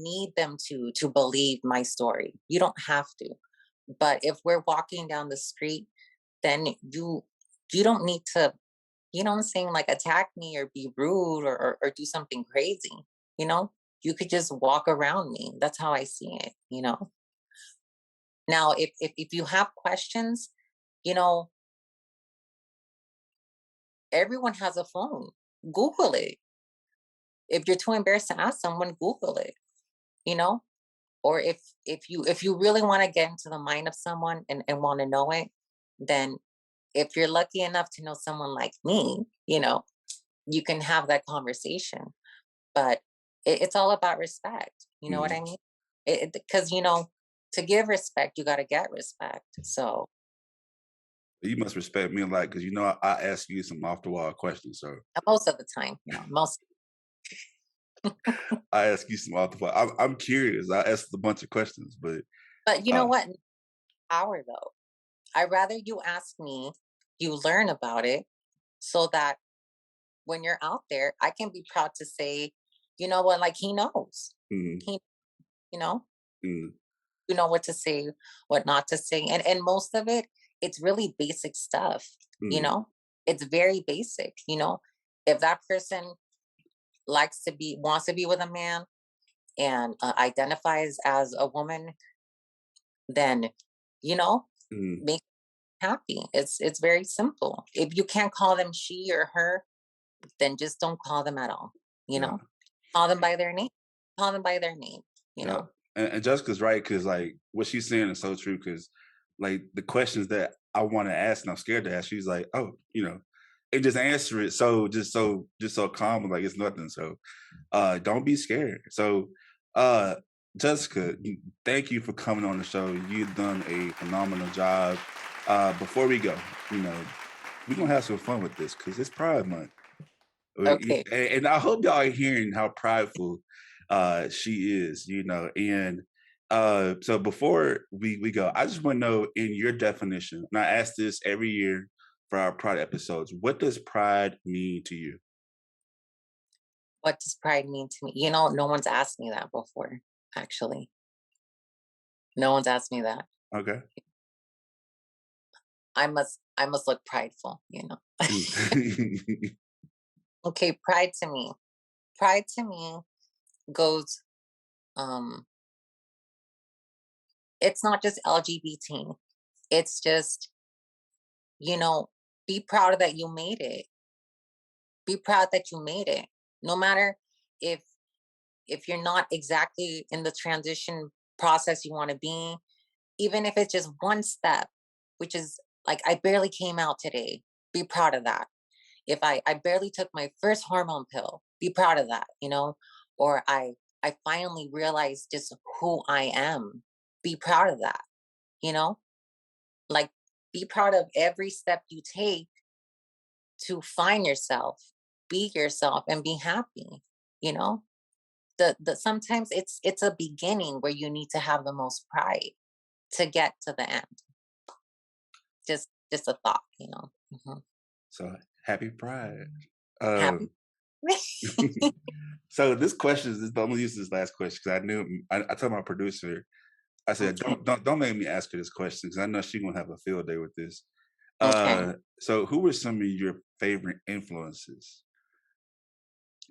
need them to believe my story. You don't have to. But if we're walking down the street, then you don't need to, what I'm saying, like attack me or be rude or do something crazy. You know, you could just walk around me. That's how I see it. Now, if you have questions, you know, everyone has a phone. Google it. If you're too embarrassed to ask someone, Google it. You know, or if you really want to get into the mind of someone and want to know it, then if you're lucky enough to know someone like me, you can have that conversation. But it's all about respect. You know what I Mhm. mean? Because to give respect, you got to get respect. So You must respect me a lot because I ask you some off the wall questions. So most of the time, most. I ask you some off the wall. I'm curious. I asked a bunch of questions, but But you know uh, what? Power though. I'd rather you ask me, you learn about it, so that when you're out there, I can be proud to say, you know what, like he knows. mm, He, you know, mm, you know what to say, what not to say. And most of it, it's really basic stuff, you mm, know? It's very basic, If that person wants to be with a man and identifies as a woman, then, you know, mm, make them happy. It's very simple. If you can't call them she or her, then just don't call them at all, you yeah, know? Call them by their name. Call them by their name, you yeah. know? And Jessica's right because like what she's saying is so true because like the questions that I want to ask and I'm scared to ask, she's like, oh, and just answer it so calm, like it's nothing. So don't be scared. So uh Jessica, thank you for coming on the show. You've done a phenomenal job. Before we go, you know, we're gonna have some fun with this because it's Pride Month. Okay. And I hope y'all are hearing how prideful she is, and so before we go, I just want to know in your definition, and I ask this every year for our Pride episodes, what does pride mean to you? What does pride mean to me? No one's asked me that before, actually. No one's asked me that. Okay. I must look prideful. Mm. Okay, pride to me. Pride to me goes um it's not just LGBT. It's just, you know, be proud that you made it. Be proud that you made it. No matter if you're not exactly in the transition process you want to be, even if it's just one step, which is like I barely came out today, be proud of that. If I barely took my first hormone pill, be proud of that. Or I finally realized just who I am, be proud of that, you know? Like, be proud of every step you take to find yourself, be yourself and be happy, you know? The sometimes it's a beginning where you need to have the most pride to get to the end. Just a thought. Mhm. So happy Pride. Happy. Um, So this question is, I'm gonna use this last question because I knew I told my producer, I said, Okay. don't make me ask her this question because I know she's gonna have a field day with this. Okay. So who were some of your favorite influences?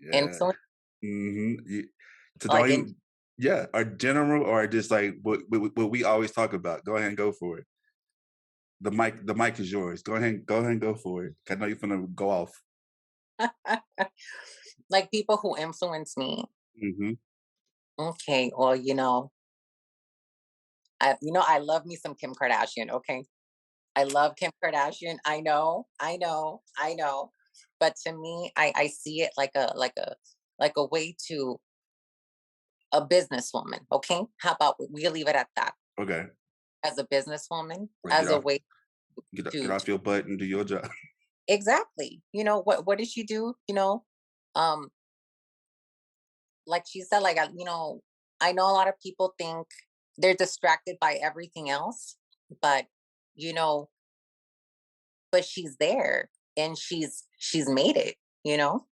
Yeah. Influence, To like don't in even, yeah, or general or just like what we always talk about. Go ahead and go for it. The mic is yours. Go ahead and go for it. I know you're gonna go off. like people who influence me. Hmm. Okay, well, I love me some Kim Kardashian. Okay, I love Kim Kardashian. I know. But to me, I see it like a way to a businesswoman. Okay, how about we leave it at that? Okay. As a businesswoman, Or as a way get off to your butt and do your job. exactly. What did she do? Um, like she said, I know a lot of people think they're distracted by everything else, but you know, but she's there and she's made it, you know?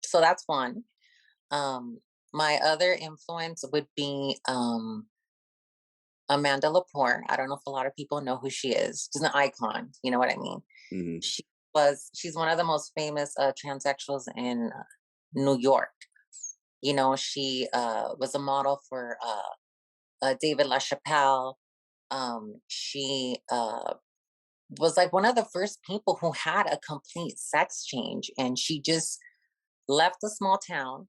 So that's one. Um, my other influence would be Amanda Laporte. I don't know if a lot of people know who she is. She's an icon, you know what I mean? Hmm. She's one of the most famous transsexuals in New York. She was a model for David LaChapelle. She was like one of the first people who had a complete sex change, and she just left a small town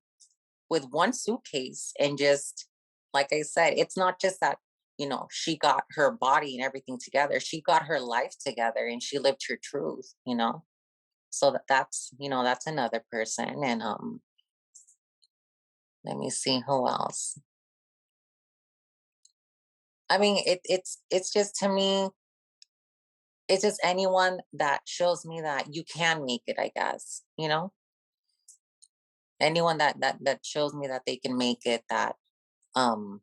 with one suitcase and just, like I said, it's not just that she got her body and everything together. She got her life together, and she lived her truth. So that's another person. And let me see who else. I mean, it's just, to me, it's just anyone that shows me that you can make it, I guess. Anyone that shows me that they can make it, that um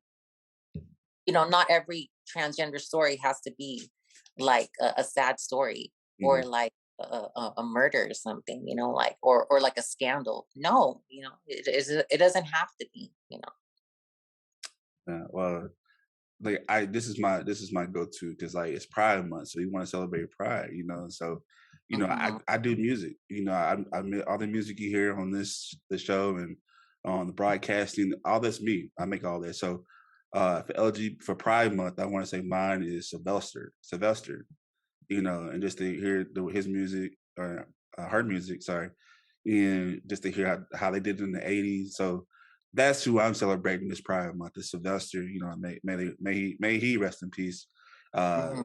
not every transgender story has to be like a sad story, or Hmm. like a murder or something, like, or like a scandal. No, it doesn't have to be. Well, like this is my go-to because like it's Pride Month, so you want to celebrate Pride, So, Hmm. I do music. I make all the music you hear on the show and on the broadcasting. All that's me. I make all that. So, for Pride Month, I want to say mine is Sylvester. Sylvester. And just to hear his music or her music, sorry, and just to hear how they did it in the '80s. So that's who I'm celebrating this Pride Month, is Sylvester. May he rest in peace. Uh,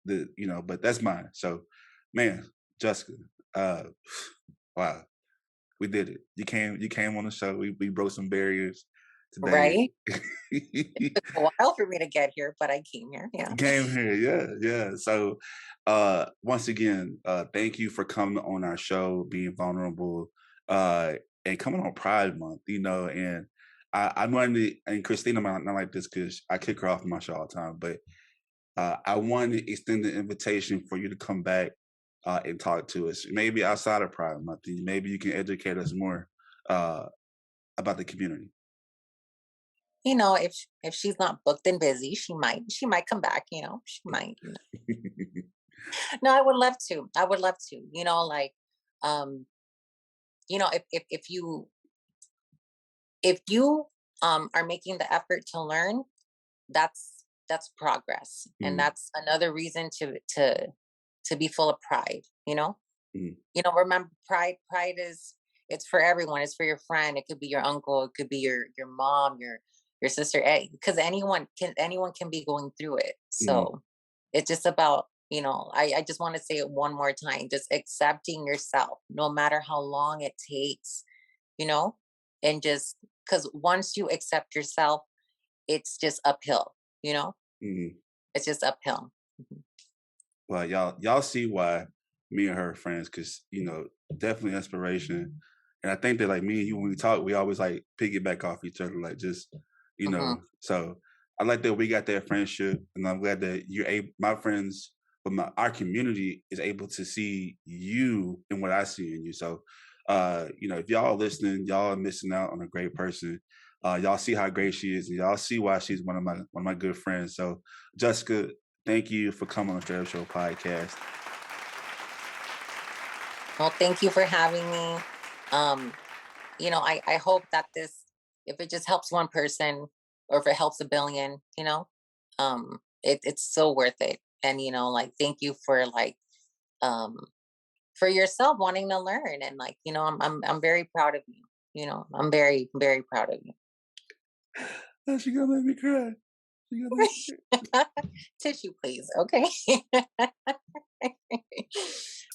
Hmm. but that's mine. So, man, Jessica, uh, wow, we did it. You came on the show. We broke some barriers today. Right. It took a while for me to get here, but I came here. Yeah. Came here, yeah. So once again, thank you for coming on our show, being vulnerable, uh and coming on Pride Month, and I wanted to, and Christina might not like this because I kick her off my show all the time, but I wanted to extend the invitation for you to come back and talk to us, maybe outside of Pride Month. Maybe you can educate us more uh about the community. If she's not booked and busy, she might come back. She might. No, I would love to. I would love to. Like, um, if you are making the effort to learn, that's progress, and Mm, that's another reason to be full of pride. mm, Remember, pride is, it's for everyone. It's for your friend. It could be your uncle. It could be your mom, your sister. Because anyone can be going through it. mm, So it's just about, I just want to say it one more time, just accepting yourself, no matter how long it takes, you know, and just because once you accept yourself, it's just uphill. You know, mm. it's just uphill. Mhm. Well, y'all see why me and her are friends, because definitely inspiration. And I think that like me and you, when we talk, we always like piggyback off each other, like just Mhm. So I like that we got that friendship, and I'm glad that you're able, my friends, but our community is able to see you and what I see in you. So if y'all are listening, y'all are missing out on a great person. Y'all see how great she is, and y'all see why she's one of my good friends. So, Jessica, thank you for coming on the Straight Up Show podcast. Well, thank you for having me. I hope that this, if it just helps one person, or if it helps a billion, it's so worth it. And thank you for for yourself wanting to learn, and I'm very proud of you. I'm very, very proud of you. She gonna make me cry. Tissue, please. Okay.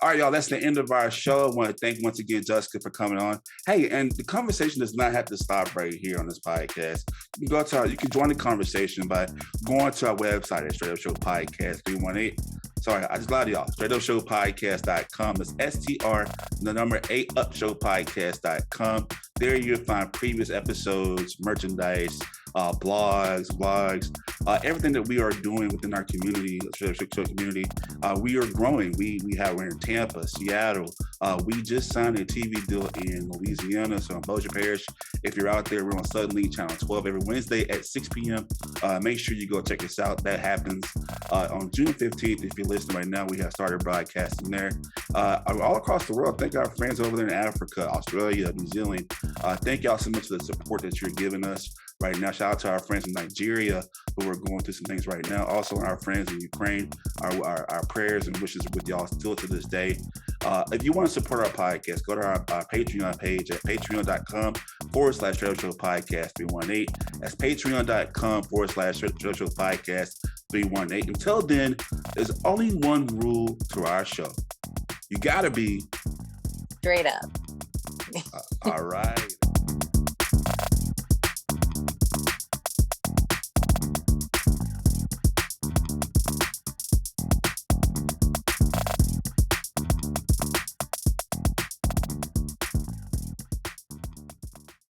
All right, y'all, that's the end of our show. I want to thank once again Jessica for coming on. Hey, and the conversation does not have to stop right here on this podcast. You can join the conversation by going to our website at Straight Up Show Podcast 318. Sorry, I just lied to y'all. StraightUpShowPodcast.com. That's STR8UpShowPodcast.com. There you'll find previous episodes, merchandise, blogs, everything that we are doing within our community, Straight Up Show community. We are growing. We're in Tampa, Seattle. We just signed a TV deal in Louisiana, so in Bossier Parish. If you're out there, we're on Southern League Channel 12 every Wednesday at 6 p.m. Make sure you go check us out. That happens on June 15th. If you're listening right now, we have started broadcasting there. All across the world. Thank our friends over there in Africa, Australia, New Zealand. Thank y'all so much for the support that you're giving us right now. Shout out to our friends in Nigeria who are going through some things right now. Also, our friends in Ukraine. Our prayers and wishes with y'all still to this day. If you want to support our podcast, go to our Patreon page at patreon.com/Straight Up Show Podcast 318. That's patreon.com/Straight Up Show Podcast 318. Until then, there's only one rule to our show. You gotta be straight up. All right.